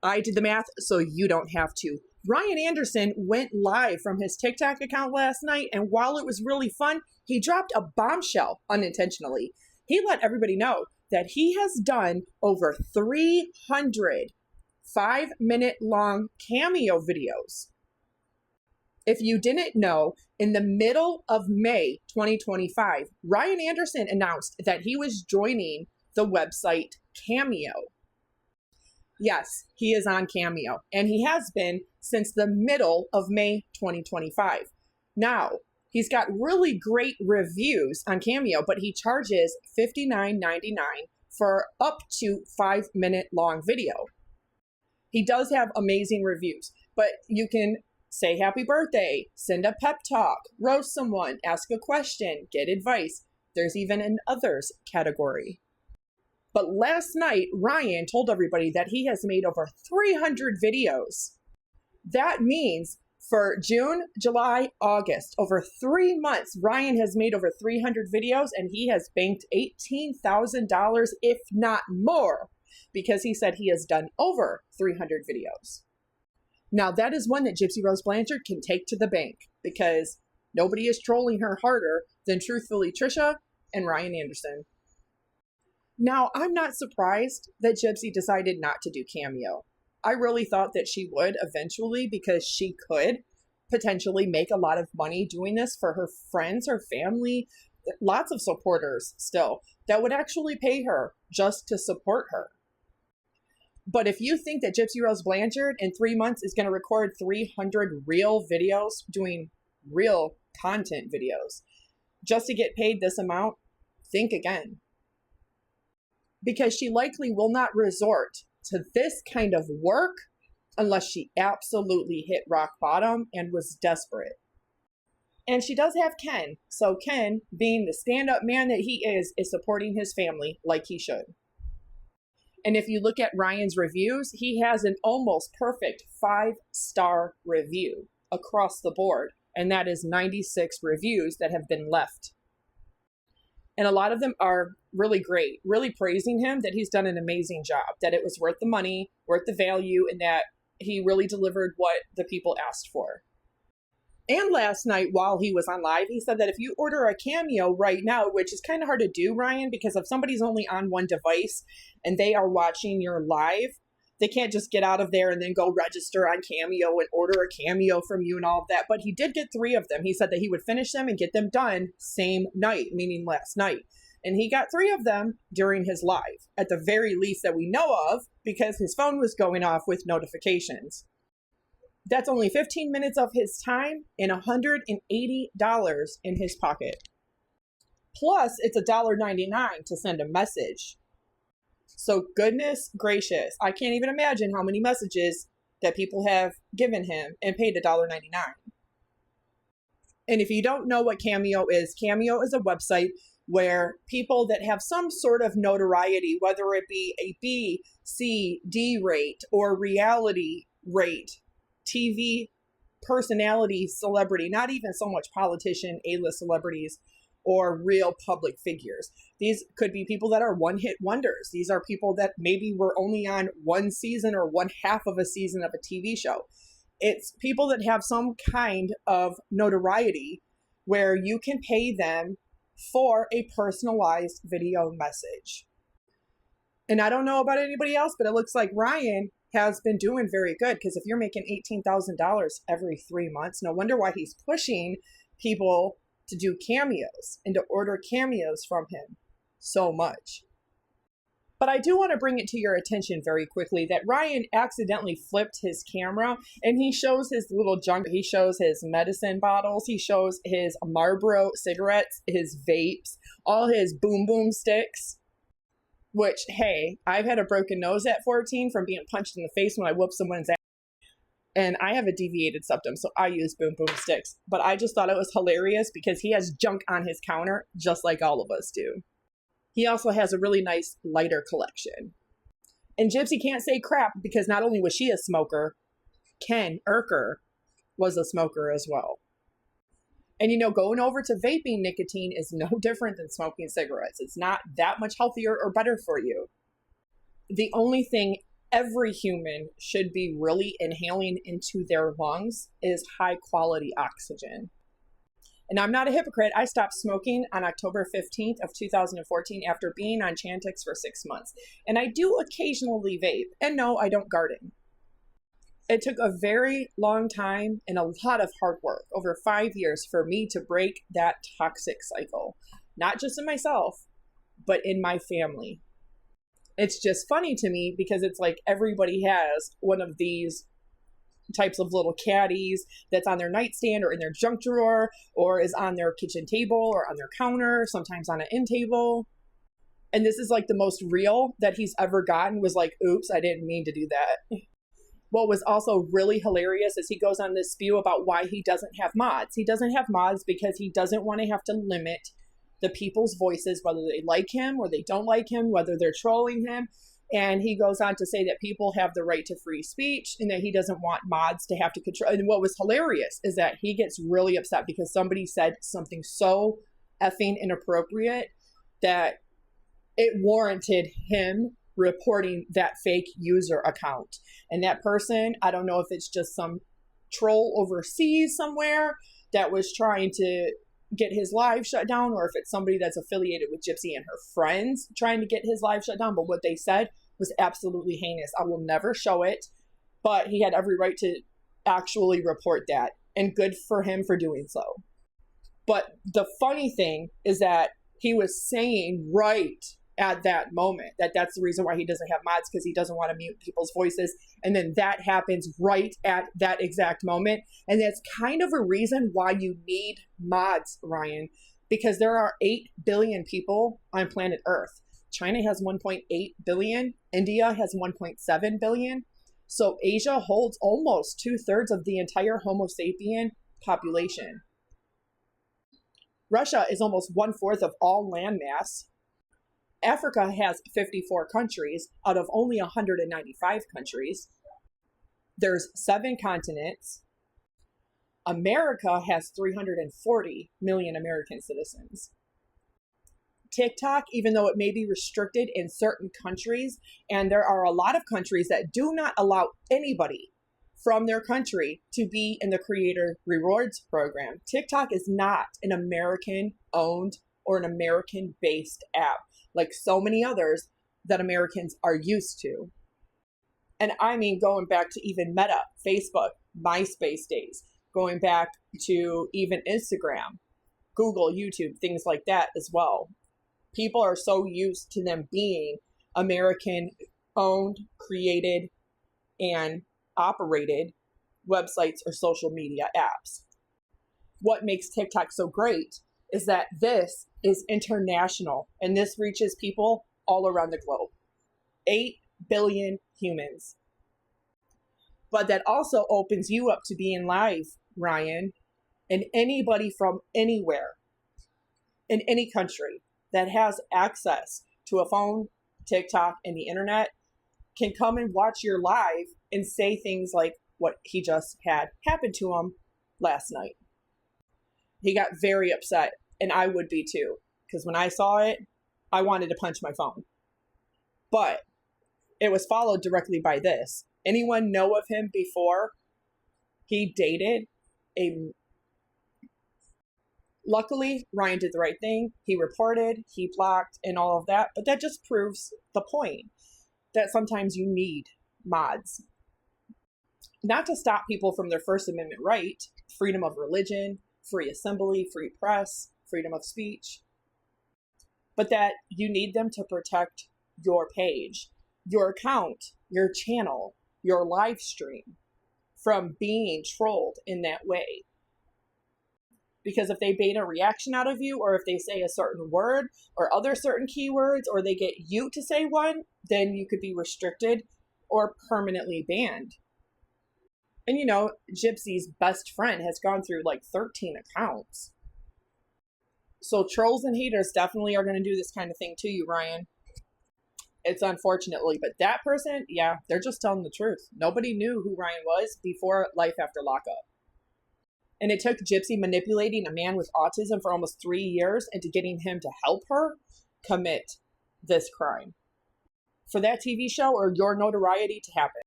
I did the math, so you don't have to. Ryan Anderson went live from his TikTok account last night, and while it was really fun, he dropped a bombshell unintentionally. He let everybody know that he has done over 300 5-minute long Cameo videos. If you didn't know, in the middle of May 2025, Ryan Anderson announced that he was joining the website Cameo. Yes, he is on Cameo, and he has been since the middle of May 2025. Now, he's got really great reviews on Cameo, but he charges $59.99 for up to 5-minute long video. He does have amazing reviews, but you can say happy birthday, send a pep talk, roast someone, ask a question, get advice. There's even an others category. But last night, Ryan told everybody that he has made over 300 videos. That means for June, July, August, over 3 months, Ryan has made over 300 videos, and he has banked $18,000, if not more, because he said he has done over 300 videos. Now, that is one that Gypsy Rose Blanchard can take to the bank, because nobody is trolling her harder than truthfully Trisha and Ryan Anderson. Now, I'm not surprised that Gypsy decided not to do Cameo. I really thought that she would eventually, because she could potentially make a lot of money doing this for her friends, her family, lots of supporters still that would actually pay her just to support her. But if you think that Gypsy Rose Blanchard in 3 months is going to record 300 real videos, doing real content videos, just to get paid this amount, think again. Because she likely will not resort to this kind of work unless she absolutely hit rock bottom and was desperate. And she does have Ken. So Ken, being the stand-up man that he is supporting his family like he should. And if you look at Ryan's reviews, he has an almost perfect 5-star review across the board. And that is 96 reviews that have been left. And a lot of them are really great, really praising him that he's done an amazing job, that it was worth the money, worth the value, and that he really delivered what the people asked for. And last night, while he was on live, he said that if you order a Cameo right now, which is kind of hard to do, Ryan, because if somebody's only on one device and they are watching your live, they can't just get out of there and then go register on Cameo and order a Cameo from you and all of that. But he did get 3 of them. He said that he would finish them and get them done same night, meaning last night. And he got 3 of them during his live, at the very least that we know of, because his phone was going off with notifications. That's only 15 minutes of his time and $180 in his pocket. Plus, it's $1.99 to send a message. So goodness gracious, I can't even imagine how many messages that people have given him and paid $1.99. And if you don't know what Cameo is a website where people that have some sort of notoriety, whether it be a B, C, D rate or reality rate, TV personality, celebrity, not even so much politician, A-list celebrities, or real public figures. These could be people that are one-hit wonders. These are people that maybe were only on one season or one half of a season of a TV show. It's people that have some kind of notoriety where you can pay them for a personalized video message. And I don't know about anybody else, but it looks like Ryan has been doing very good, because if you're making $18,000 every 3 months, no wonder why he's pushing people to do cameos and to order cameos from him so much. But I do want to bring it to your attention very quickly that Ryan accidentally flipped his camera, and he shows his little junk. He shows his medicine bottles. He shows his Marlboro cigarettes, his vapes, all his boom boom sticks. Which, hey, I've had a broken nose at 14 from being punched in the face when I whoop someone's ass. And I have a deviated septum, so I use boom boom sticks. But I just thought it was hilarious because he has junk on his counter, just like all of us do. He also has a really nice lighter collection. And Gypsy can't say crap because not only was she a smoker, Ken Urker was a smoker as well. And you know, going over to vaping nicotine is no different than smoking cigarettes. It's not that much healthier or better for you. The only thing every human should be really inhaling into their lungs is high quality oxygen. And I'm not a hypocrite. I stopped smoking on October 15th of 2014 after being on Chantix for 6 months. And I do occasionally vape. And no, I don't garden. It took a very long time and a lot of hard work, over 5 years, for me to break that toxic cycle. Not just in myself, but in my family. It's just funny to me because it's like everybody has one of these types of little caddies that's on their nightstand or in their junk drawer or is on their kitchen table or on their counter, sometimes on an end table. And this is like the most real that he's ever gotten was like, oops, I didn't mean to do that. What was also really hilarious is he goes on this spew about why he doesn't have mods. He doesn't have mods because he doesn't want to have to limit the people's voices, whether they like him or they don't like him, whether they're trolling him. And he goes on to say that people have the right to free speech and that he doesn't want mods to have to control. And what was hilarious is that he gets really upset because somebody said something so effing inappropriate that it warranted him reporting that fake user account. And that person, I don't know if it's just some troll overseas somewhere that was trying to get his live shut down, or if it's somebody that's affiliated with Gypsy and her friends trying to get his live shut down. But what they said was absolutely heinous. I will never show it, but he had every right to actually report that, and good for him for doing so. But the funny thing is that he was saying right at that moment that that's the reason why he doesn't have mods, because he doesn't want to mute people's voices. And then that happens right at that exact moment. And that's kind of a reason why you need mods, Ryan, because there are 8 billion people on planet Earth. China has 1.8 billion. India has 1.7 billion. So Asia holds almost 2/3 of the entire Homo sapien population. Russia is almost 1/4 of all land mass. Africa has 54 countries out of only 195 countries. There's 7 continents. America has 340 million American citizens. TikTok, even though it may be restricted in certain countries, and there are a lot of countries that do not allow anybody from their country to be in the Creator Rewards program. TikTok is not an American-owned or an American-based app, like so many others that Americans are used to. And I mean, going back to even Meta, Facebook, MySpace days, going back to even Instagram, Google, YouTube, things like that as well. People are so used to them being American-owned, created, and operated websites or social media apps. What makes TikTok so great is that this is international, and this reaches people all around the globe. 8 billion humans. But that also opens you up to being live, Ryan, and anybody from anywhere in any country that has access to a phone, TikTok, and the internet can come and watch your live and say things like what he just had happen to him last night. He got very upset, and I would be too, because when I saw it, I wanted to punch my phone. But it was followed directly by this. Anyone know of him before? He dated a... Luckily, Ryan did the right thing. He reported, he blocked, and all of that. But that just proves the point that sometimes you need mods. Not to stop people from their First Amendment right, freedom of religion, free assembly, free press, freedom of speech, but that you need them to protect your page, your account, your channel, your live stream from being trolled in that way. Because if they bait a reaction out of you, or if they say a certain word or other certain keywords, or they get you to say one, then you could be restricted or permanently banned. And you know, Gypsy's best friend has gone through like 13 accounts. So trolls and haters definitely are going to do this kind of thing to you, Ryan. It's unfortunately, but that person, yeah, they're just telling the truth. Nobody knew who Ryan was before Life After Lockup. And it took Gypsy manipulating a man with autism for almost 3 years into getting him to help her commit this crime. for that TV show or your notoriety to happen.